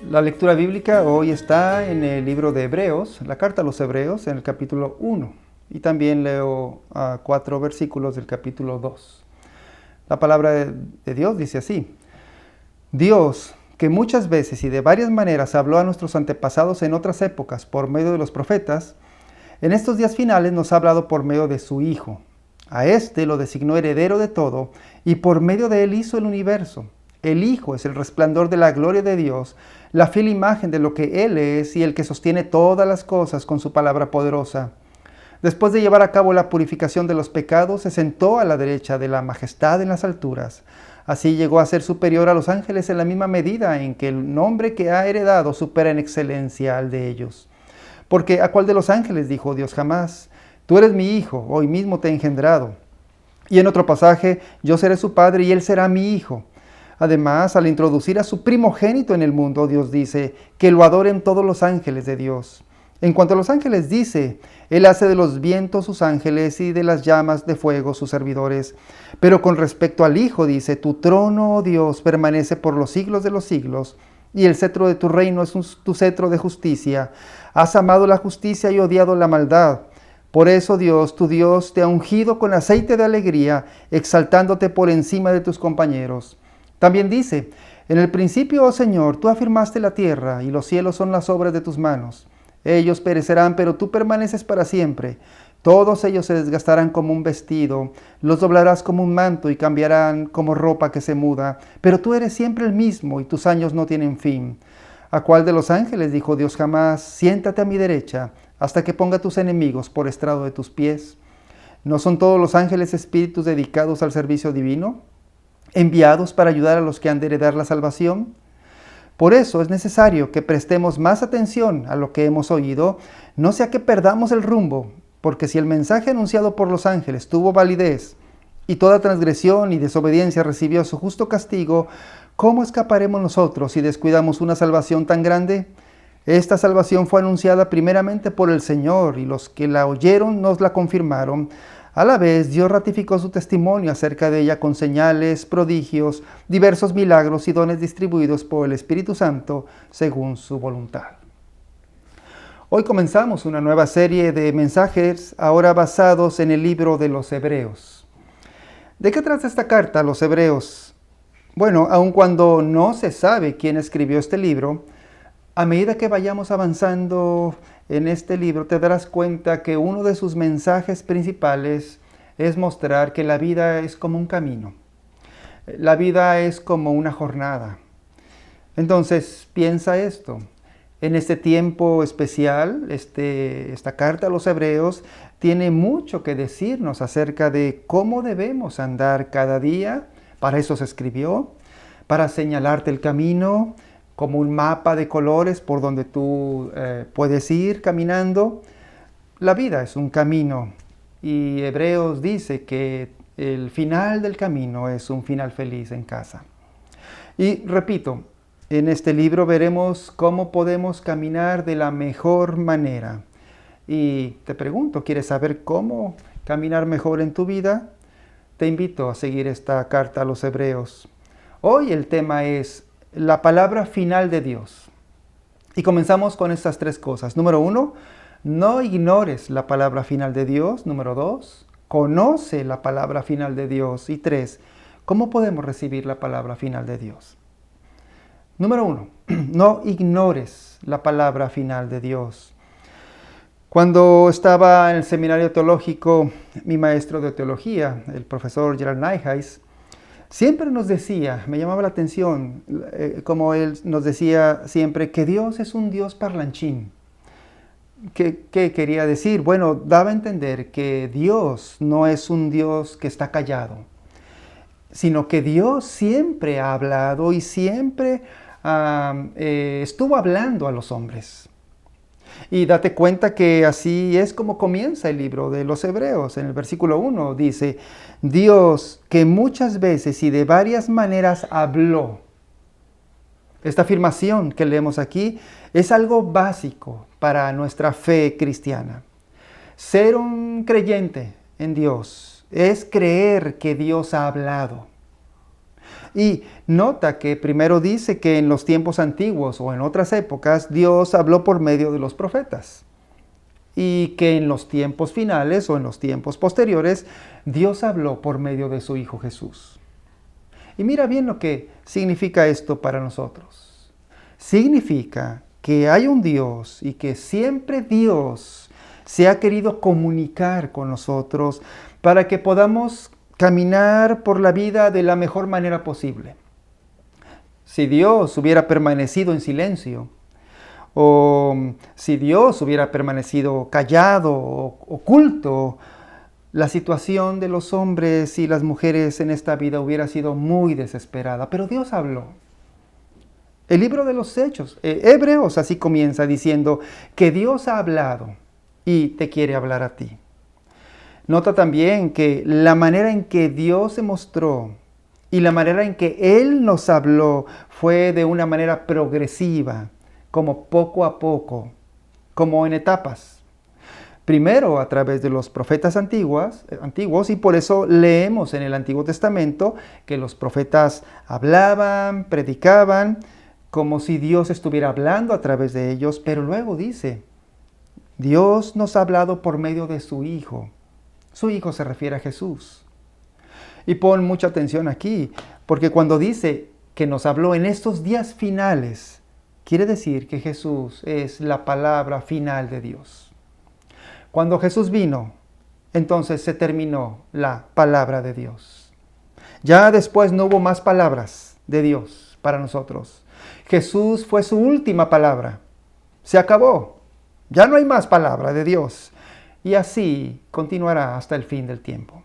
La lectura bíblica hoy está en el libro de Hebreos, la carta a los Hebreos, en el capítulo 1. Y también leo 4 versículos del capítulo 2. La palabra de Dios dice así: Dios, que muchas veces y de varias maneras habló a nuestros antepasados en otras épocas por medio de los profetas, en estos días finales nos ha hablado por medio de su Hijo. A éste lo designó heredero de todo, y por medio de él hizo el universo. El Hijo es el resplandor de la gloria de Dios, la fiel imagen de lo que Él es y el que sostiene todas las cosas con su palabra poderosa. Después de llevar a cabo la purificación de los pecados, se sentó a la derecha de la majestad en las alturas. Así llegó a ser superior a los ángeles en la misma medida en que el nombre que ha heredado supera en excelencia al de ellos. Porque ¿a cuál de los ángeles dijo Dios jamás? Tú eres mi hijo, hoy mismo te he engendrado. Y en otro pasaje, yo seré su padre y él será mi hijo. Además, al introducir a su primogénito en el mundo, Dios dice que lo adoren todos los ángeles de Dios. En cuanto a los ángeles dice, Él hace de los vientos sus ángeles y de las llamas de fuego sus servidores. Pero con respecto al Hijo dice, tu trono, oh Dios, permanece por los siglos de los siglos, y el cetro de tu reino es tu cetro de justicia. Has amado la justicia y odiado la maldad. Por eso Dios, tu Dios, te ha ungido con aceite de alegría, exaltándote por encima de tus compañeros. También dice, en el principio, oh Señor, tú afirmaste la tierra, y los cielos son las obras de tus manos. Ellos perecerán, pero tú permaneces para siempre. Todos ellos se desgastarán como un vestido, los doblarás como un manto y cambiarán como ropa que se muda. Pero tú eres siempre el mismo, y tus años no tienen fin. ¿A cuál de los ángeles dijo Dios jamás, siéntate a mi derecha, hasta que ponga tus enemigos por estrado de tus pies? ¿No son todos los ángeles espíritus dedicados al servicio divino, enviados para ayudar a los que han de heredar la salvación? Por eso es necesario que prestemos más atención a lo que hemos oído, no sea que perdamos el rumbo, porque si el mensaje anunciado por los ángeles tuvo validez, y toda transgresión y desobediencia recibió su justo castigo, ¿cómo escaparemos nosotros si descuidamos una salvación tan grande? Esta salvación fue anunciada primeramente por el Señor, y los que la oyeron nos la confirmaron. A la vez, Dios ratificó su testimonio acerca de ella con señales, prodigios, diversos milagros y dones distribuidos por el Espíritu Santo según su voluntad. Hoy comenzamos una nueva serie de mensajes, ahora basados en el libro de los Hebreos. ¿De qué trata esta carta a los Hebreos? Bueno, aun cuando no se sabe quién escribió este libro, a medida que vayamos avanzando en este libro, te darás cuenta que uno de sus mensajes principales es mostrar que la vida es como un camino. La vida es como una jornada. Entonces, piensa esto. En este tiempo especial, esta carta a los Hebreos tiene mucho que decirnos acerca de cómo debemos andar cada día. Para eso se escribió, para señalarte el camino, como un mapa de colores por donde tú puedes ir caminando. La vida es un camino y Hebreos dice que el final del camino es un final feliz en casa. Y repito, en este libro veremos cómo podemos caminar de la mejor manera. Y te pregunto, ¿quieres saber cómo caminar mejor en tu vida? Te invito a seguir esta carta a los Hebreos. Hoy el tema es la palabra final de Dios. Y comenzamos con estas 3 cosas. Número 1, no ignores la palabra final de Dios. Número 2, conoce la palabra final de Dios. Y 3, ¿cómo podemos recibir la palabra final de Dios? Número 1, no ignores la palabra final de Dios. Cuando estaba en el seminario teológico, mi maestro de teología, el profesor Gerald Niehaus, siempre nos decía, me llamaba la atención, como él nos decía siempre, que Dios es un Dios parlanchín. ¿Qué quería decir? Bueno, daba a entender que Dios no es un Dios que está callado, sino que Dios siempre ha hablado y siempre estuvo hablando a los hombres. Y date cuenta que así es como comienza el libro de los Hebreos. En el versículo 1 dice, Dios que muchas veces y de varias maneras habló. Esta afirmación que leemos aquí es algo básico para nuestra fe cristiana. Ser un creyente en Dios es creer que Dios ha hablado. Y nota que primero dice que en los tiempos antiguos o en otras épocas Dios habló por medio de los profetas. Y que en los tiempos finales o en los tiempos posteriores Dios habló por medio de su Hijo Jesús. Y mira bien lo que significa esto para nosotros. Significa que hay un Dios y que siempre Dios se ha querido comunicar con nosotros para que podamos caminar por la vida de la mejor manera posible. Si Dios hubiera permanecido en silencio, o si Dios hubiera permanecido callado o oculto, la situación de los hombres y las mujeres en esta vida hubiera sido muy desesperada. Pero Dios habló. El libro de los Hechos, Hebreos, así comienza diciendo que Dios ha hablado y te quiere hablar a ti. Nota también que la manera en que Dios se mostró y la manera en que Él nos habló fue de una manera progresiva, como poco a poco, como en etapas. Primero a través de los profetas antiguos, y por eso leemos en el Antiguo Testamento que los profetas hablaban, predicaban, como si Dios estuviera hablando a través de ellos, pero luego dice, Dios nos ha hablado por medio de su Hijo. Su Hijo se refiere a Jesús. Y pon mucha atención aquí, porque cuando dice que nos habló en estos días finales, quiere decir que Jesús es la palabra final de Dios. Cuando Jesús vino, entonces se terminó la palabra de Dios. Ya después no hubo más palabras de Dios para nosotros. Jesús fue su última palabra. Se acabó. Ya no hay más palabra de Dios. Y así continuará hasta el fin del tiempo.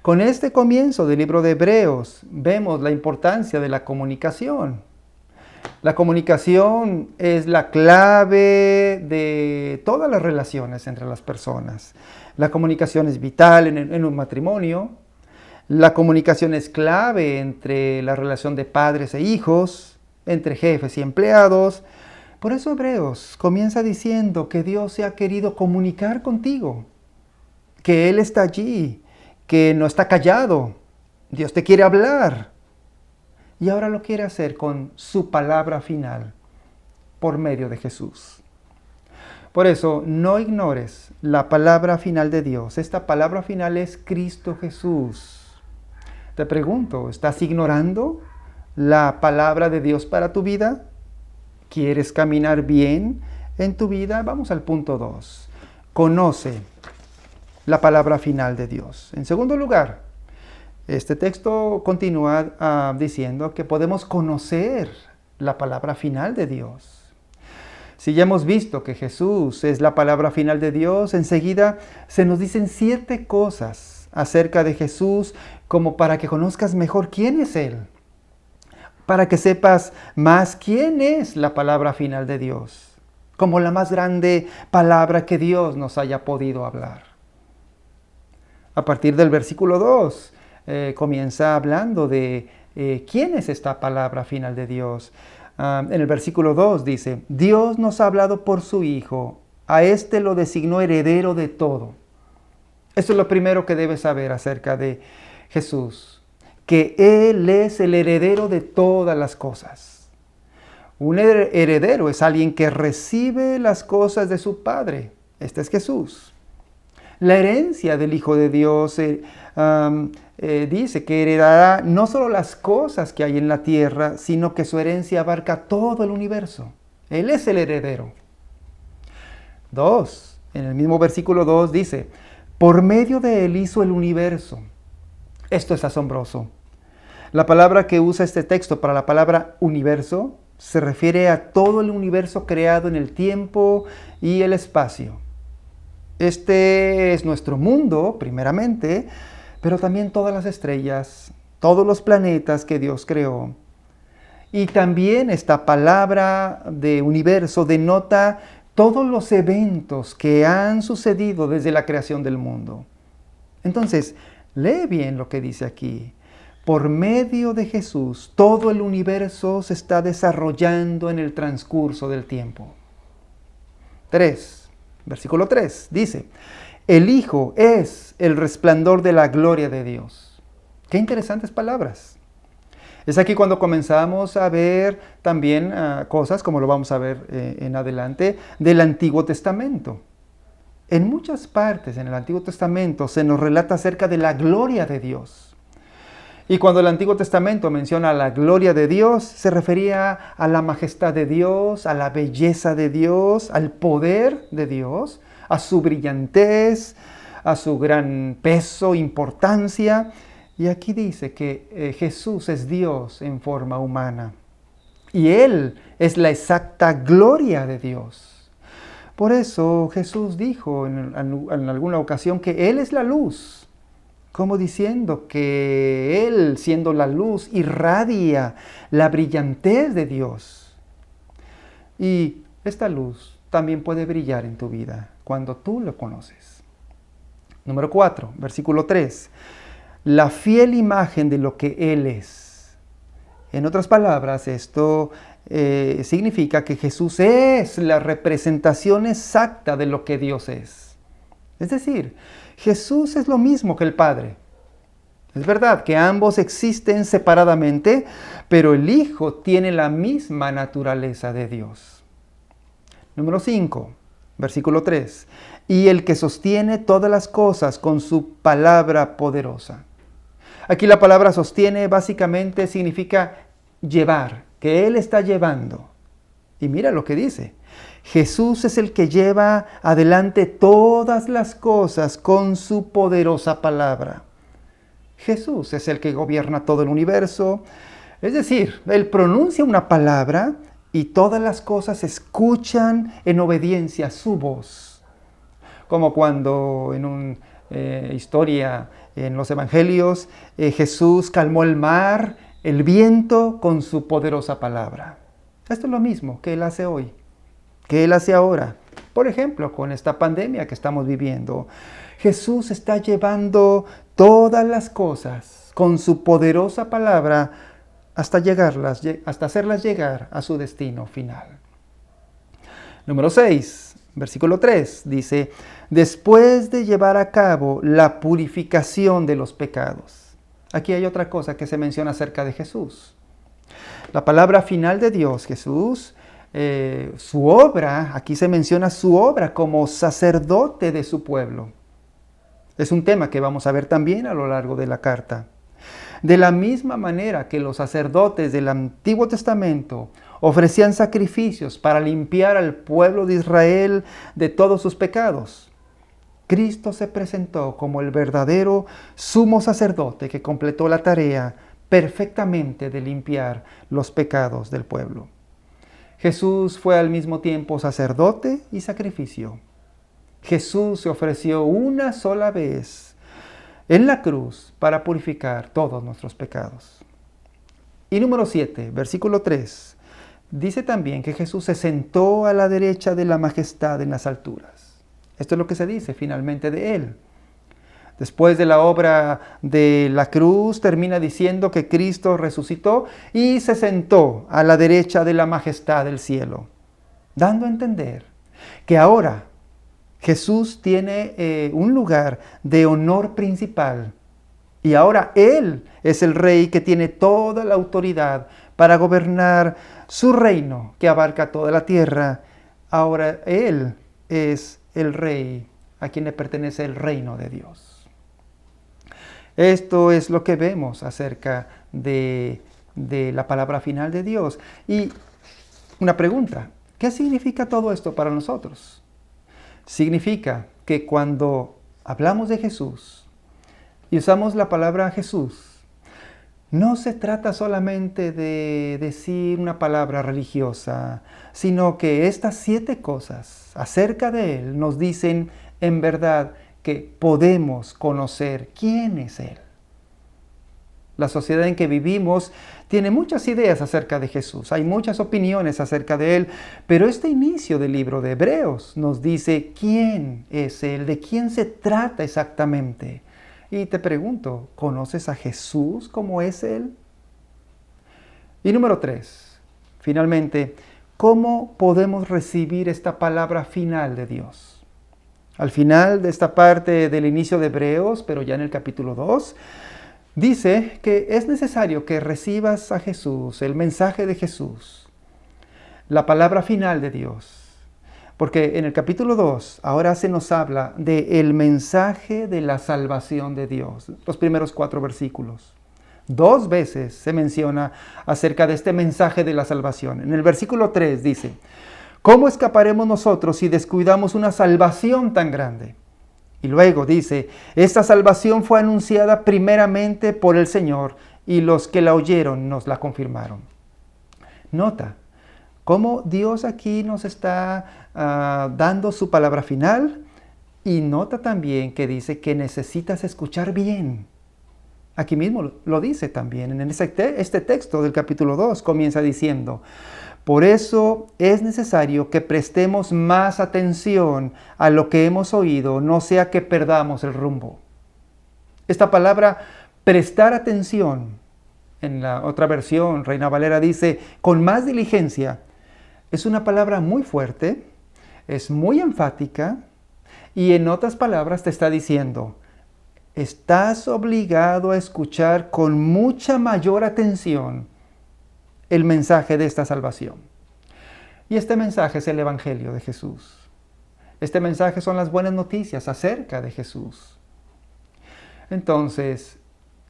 Con este comienzo del libro de Hebreos vemos la importancia de la comunicación. La comunicación es la clave de todas las relaciones entre las personas. La comunicación es vital en un matrimonio. La comunicación es clave entre la relación de padres e hijos, entre jefes y empleados. Por eso Hebreos comienza diciendo que Dios se ha querido comunicar contigo, que Él está allí, que no está callado. Dios te quiere hablar. Y ahora lo quiere hacer con su palabra final, por medio de Jesús. Por eso, no ignores la palabra final de Dios. Esta palabra final es Cristo Jesús. Te pregunto, ¿estás ignorando la palabra de Dios para tu vida? ¿Quieres caminar bien en tu vida? Vamos al punto 2. Conoce la palabra final de Dios. En segundo lugar, este texto continúa diciendo que podemos conocer la palabra final de Dios. Si ya hemos visto que Jesús es la palabra final de Dios, enseguida se nos dicen 7 cosas acerca de Jesús como para que conozcas mejor quién es Él. Para que sepas más quién es la palabra final de Dios, como la más grande palabra que Dios nos haya podido hablar. A partir del versículo 2, comienza hablando de quién es esta palabra final de Dios. En el versículo 2 dice, Dios nos ha hablado por su Hijo, a éste lo designó heredero de todo. Esto es lo primero que debes saber acerca de Jesús, que Él es el heredero de todas las cosas. Un heredero es alguien que recibe las cosas de su Padre. Este es Jesús. La herencia del Hijo de Dios dice que heredará no solo las cosas que hay en la tierra, sino que su herencia abarca todo el universo. Él es el heredero. 2. En el mismo versículo 2 dice, por medio de Él hizo el universo. Esto es asombroso. La palabra que usa este texto para la palabra universo se refiere a todo el universo creado en el tiempo y el espacio. Este es nuestro mundo, primeramente, pero también todas las estrellas, todos los planetas que Dios creó. Y también esta palabra de universo denota todos los eventos que han sucedido desde la creación del mundo. Entonces, lee bien lo que dice aquí. por medio de Jesús, todo el universo se está desarrollando en el transcurso del tiempo. 3, versículo 3, dice, el Hijo es el resplandor de la gloria de Dios. Qué interesantes palabras. Es aquí cuando comenzamos a ver también cosas, como lo vamos a ver en adelante, del Antiguo Testamento. En muchas partes en el Antiguo Testamento se nos relata acerca de la gloria de Dios. Y cuando el Antiguo Testamento menciona la gloria de Dios, se refería a la majestad de Dios, a la belleza de Dios, al poder de Dios, a su brillantez, a su gran peso, importancia. Y aquí dice que Jesús es Dios en forma humana. Y Él es la exacta gloria de Dios. Por eso Jesús dijo en alguna ocasión que Él es la luz. Como diciendo que Él, siendo la luz, irradia la brillantez de Dios. Y esta luz también puede brillar en tu vida cuando tú lo conoces. Número 4, versículo 3. La fiel imagen de lo que Él es. En otras palabras, esto significa que Jesús es la representación exacta de lo que Dios es. Es decir, Jesús es lo mismo que el Padre. Es verdad que ambos existen separadamente, pero el Hijo tiene la misma naturaleza de Dios. Número 5, versículo 3. Y el que sostiene todas las cosas con su palabra poderosa. Aquí la palabra sostiene básicamente significa llevar, que Él está llevando. Y mira lo que dice. Jesús es el que lleva adelante todas las cosas con su poderosa palabra. Jesús es el que gobierna todo el universo. Es decir, Él pronuncia una palabra y todas las cosas escuchan en obediencia a su voz. Como cuando en una historia en los evangelios, Jesús calmó el mar, el viento con su poderosa palabra. Esto es lo mismo que Él hace hoy, que Él hace ahora. Por ejemplo, con esta pandemia que estamos viviendo, Jesús está llevando todas las cosas con su poderosa palabra hasta hacerlas llegar a su destino final. Número 6, versículo 3, dice, después de llevar a cabo la purificación de los pecados. Aquí hay otra cosa que se menciona acerca de Jesús. La palabra final de Dios, Jesús, su obra, aquí se menciona su obra como sacerdote de su pueblo. Es un tema que vamos a ver también a lo largo de la carta. De la misma manera que los sacerdotes del Antiguo Testamento ofrecían sacrificios para limpiar al pueblo de Israel de todos sus pecados, Cristo se presentó como el verdadero sumo sacerdote que completó la tarea perfectamente de limpiar los pecados del pueblo. Jesús fue al mismo tiempo sacerdote y sacrificio. Jesús se ofreció una sola vez en la cruz para purificar todos nuestros pecados. Y número 7, versículo 3, dice también que Jesús se sentó a la derecha de la majestad en las alturas. Esto es lo que se dice finalmente de Él. Después de la obra de la cruz, termina diciendo que Cristo resucitó y se sentó a la derecha de la majestad del cielo, dando a entender que ahora Jesús tiene un lugar de honor principal y ahora Él es el Rey que tiene toda la autoridad para gobernar su reino que abarca toda la tierra. Ahora Él es el Rey a quien le pertenece el reino de Dios. Esto es lo que vemos acerca de la palabra final de Dios. Y una pregunta, ¿qué significa todo esto para nosotros? Significa que cuando hablamos de Jesús y usamos la palabra Jesús, no se trata solamente de decir una palabra religiosa, sino que estas 7 cosas acerca de Él nos dicen en verdad que podemos conocer quién es Él. La sociedad en que vivimos tiene muchas ideas acerca de Jesús, hay muchas opiniones acerca de Él, pero este inicio del libro de Hebreos nos dice quién es Él, de quién se trata exactamente. Y te pregunto, ¿conoces a Jesús como es Él? Y número 3, finalmente, ¿cómo podemos recibir esta palabra final de Dios? Al final de esta parte del inicio de Hebreos, pero ya en el capítulo 2, dice que es necesario que recibas a Jesús, el mensaje de Jesús, la palabra final de Dios. Porque en el capítulo 2 ahora se nos habla del mensaje de la salvación de Dios, los primeros 4 versículos. 2 veces se menciona acerca de este mensaje de la salvación. En el versículo 3 dice, ¿cómo escaparemos nosotros si descuidamos una salvación tan grande? Y luego dice, esta salvación fue anunciada primeramente por el Señor y los que la oyeron nos la confirmaron. Nota cómo Dios aquí nos está dando su palabra final, y nota también que dice que necesitas escuchar bien. Aquí mismo lo dice también, en este texto del capítulo 2 comienza diciendo, por eso es necesario que prestemos más atención a lo que hemos oído, no sea que perdamos el rumbo. Esta palabra, prestar atención, en la otra versión, Reina Valera dice, con más diligencia, es una palabra muy fuerte, es muy enfática, y en otras palabras te está diciendo, estás obligado a escuchar con mucha mayor atención el mensaje de esta salvación. Y este mensaje es el Evangelio de Jesús. Este mensaje son las buenas noticias acerca de Jesús. Entonces,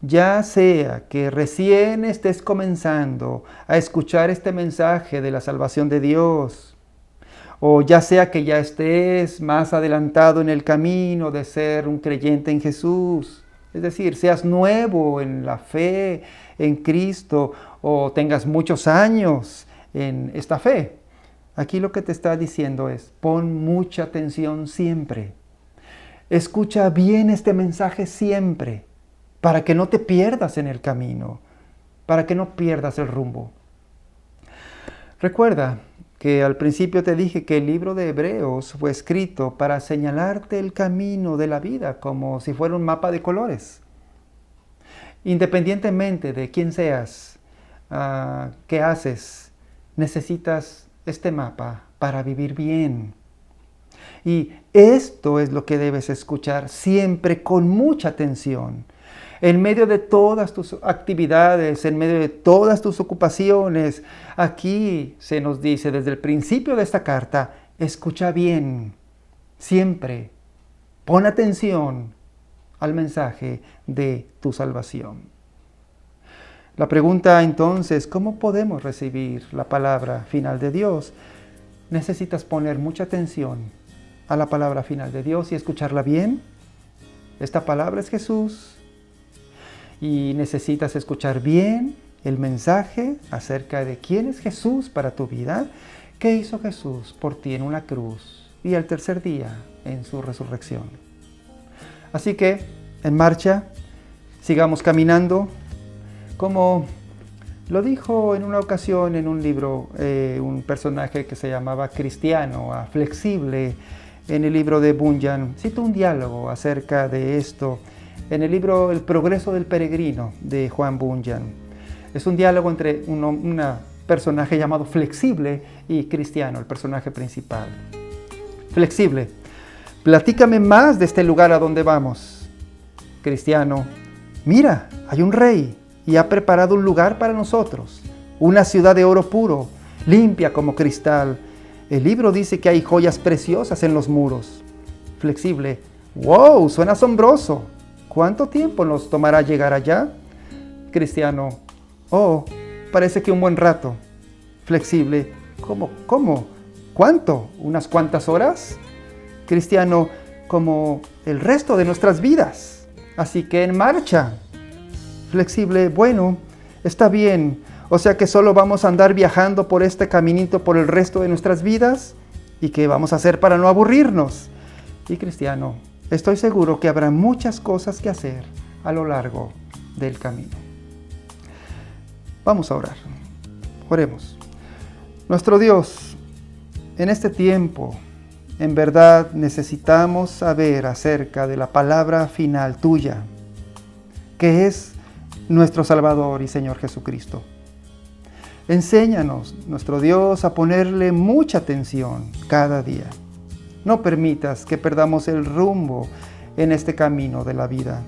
ya sea que recién estés comenzando a escuchar este mensaje de la salvación de Dios, o ya sea que ya estés más adelantado en el camino de ser un creyente en Jesús, es decir, seas nuevo en la fe en Cristo o tengas muchos años en esta fe, aquí lo que te está diciendo es, pon mucha atención siempre. Escucha bien este mensaje siempre, para que no te pierdas en el camino, para que no pierdas el rumbo. Recuerda que al principio te dije que el libro de Hebreos fue escrito para señalarte el camino de la vida, como si fuera un mapa de colores. Independientemente de quién seas, qué haces, necesitas este mapa para vivir bien. Y esto es lo que debes escuchar siempre con mucha atención. En medio de todas tus actividades, en medio de todas tus ocupaciones, aquí se nos dice desde el principio de esta carta, escucha bien, siempre, pon atención al mensaje de tu salvación. La pregunta entonces, ¿cómo podemos recibir la palabra final de Dios? Necesitas poner mucha atención a la palabra final de Dios y escucharla bien. Esta palabra es Jesús. Y necesitas escuchar bien el mensaje acerca de quién es Jesús para tu vida, qué hizo Jesús por ti en una cruz y al tercer día en su resurrección. Así que, en marcha, sigamos caminando, como lo dijo en una ocasión en un libro un personaje que se llamaba Cristiano, Flexible, en el libro de Bunyan. Cito un diálogo acerca de esto en el libro El progreso del peregrino de Juan Bunyan. Es un diálogo entre un personaje llamado Flexible y Cristiano, el personaje principal. Flexible: platícame más de este lugar a donde vamos. Cristiano: mira, hay un rey y ha preparado un lugar para nosotros, una ciudad de oro puro, limpia como cristal. El libro dice que hay joyas preciosas en los muros. Flexible: wow, suena asombroso. ¿Cuánto tiempo nos tomará llegar allá? Cristiano: oh, parece que un buen rato. Flexible: ¿Cómo? ¿Cuánto? ¿Unas cuantas horas? Cristiano: como el resto de nuestras vidas. Así que en marcha. Flexible: bueno, está bien. O sea que solo vamos a andar viajando por este caminito por el resto de nuestras vidas. ¿Y qué vamos a hacer para no aburrirnos? Y Cristiano: estoy seguro que habrá muchas cosas que hacer a lo largo del camino. Vamos a orar. Oremos. Nuestro Dios, en este tiempo, en verdad necesitamos saber acerca de la palabra final tuya. que es nuestro Salvador y Señor Jesucristo. Enséñanos, nuestro Dios, a ponerle mucha atención cada día. No permitas que perdamos el rumbo en este camino de la vida.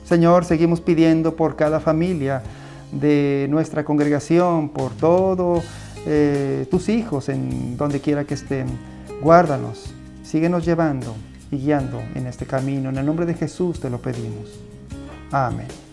Señor, seguimos pidiendo por cada familia de nuestra congregación, por todos tus hijos en donde quiera que estén. Guárdanos, síguenos llevando y guiando en este camino. En el nombre de Jesús te lo pedimos. Amén.